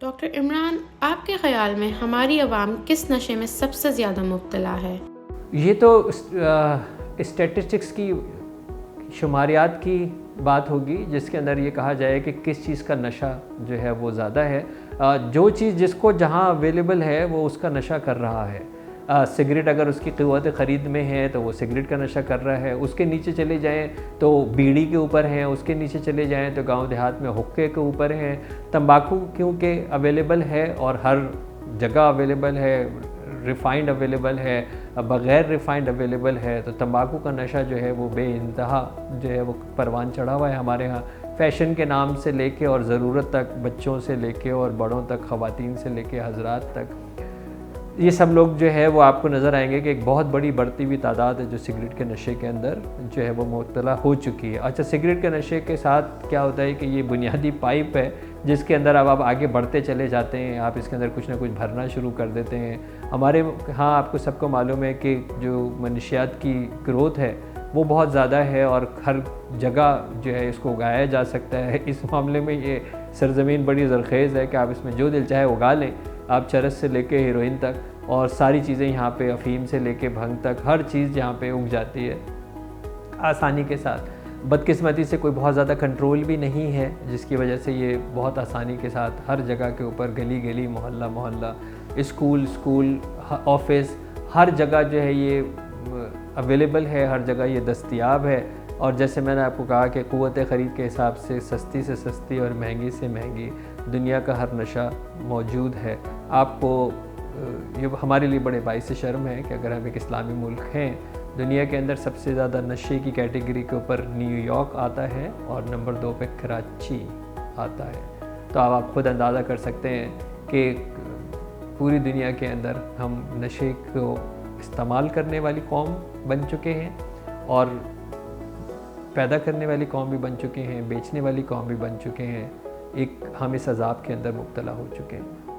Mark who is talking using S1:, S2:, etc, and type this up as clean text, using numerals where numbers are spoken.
S1: Doctor Imran, आपके ख़्याल में हमारी आवाम किस नशे में सबसे ज़्यादा मुब्तला है?
S2: ये तो स्टैटिस्टिक्स की शुमारियात की बात होगी, जिसके अंदर ये कहा जाए कि किस चीज़ का नशा जो है वो ज़्यादा है। जो चीज़ जिसको जहाँ अवेलेबल है वो उसका नशा कर रहा है। सिगरेट अगर उसकी क़ुव्वत ख़रीद में है तो वो सिगरेट का नशा कर रहा है। उसके नीचे चले जाएँ तो बीड़ी के ऊपर हैं, उसके नीचे चले जाएँ तो गांव देहात में हुक्के के ऊपर हैं। तंबाकू क्योंकि अवेलेबल है और हर जगह अवेलेबल है, रिफ़ाइंड अवेलेबल है, बग़ैर रिफ़ाइंड अवेलेबल है, तो तंबाकू का नशा जो है वो बेइंतहा जो है वो परवान चढ़ा हुआ है हमारे यहाँ। फ़ैशन के नाम से लेके और ज़रूरत तक, बच्चों से लेके और बड़ों तक, ख़वातीन से लेके हज़रात तक, ये सब लोग जो है वो आपको नज़र आएंगे कि एक बहुत बड़ी बढ़ती हुई तादाद है जो सिगरेट के नशे के अंदर जो है वो मुब्तला हो चुकी है। अच्छा, सिगरेट के नशे के साथ क्या होता है कि ये बुनियादी पाइप है जिसके अंदर अब आप आगे बढ़ते चले जाते हैं, आप इसके अंदर कुछ ना कुछ भरना शुरू कर देते हैं। हमारे यहाँ आपको सबको मालूम है कि जो मनशियात की ग्रोथ है वो बहुत ज़्यादा है और हर जगह जो है इसको उगाया जा सकता है। इस मामले में ये सरज़मीन बड़ी ज़रख़ेज़ है कि आप इसमें जो दिल चाहे उगा लें। आप चरस से लेके हीरोइन तक और सारी चीज़ें यहाँ पे, अफ़ीम से लेके भंग तक, हर चीज़ यहाँ पे उग जाती है आसानी के साथ। बदकिस्मती से कोई बहुत ज़्यादा कंट्रोल भी नहीं है, जिसकी वजह से ये बहुत आसानी के साथ हर जगह के ऊपर, गली गली, मोहल्ला मोहल्ला, स्कूल ऑफ़िस, हर जगह जो है ये अवेलेबल है, हर जगह ये दस्तयाब है। और जैसे मैंने आपको कहा कि क़ुव्वत ख़रीद के हिसाब से सस्ती और महंगी से महंगी दुनिया का हर नशा मौजूद है। आपको ये हमारे लिए बड़े बाइस शर्म है कि अगर हम एक इस्लामी मुल्क हैं, दुनिया के अंदर सबसे ज़्यादा नशे की कैटेगरी के ऊपर न्यूयॉर्क आता है और नंबर 2 पे कराची आता है। तो अब आप खुद अंदाज़ा कर सकते हैं कि पूरी दुनिया के अंदर हम नशे को इस्तेमाल करने वाली कौम बन चुके हैं और पैदा करने वाली कौम भी बन चुके हैं, बेचने वाली कौम भी बन चुके हैं। एक हम इस अज़ाब के अंदर मुब्तला हो चुके हैं।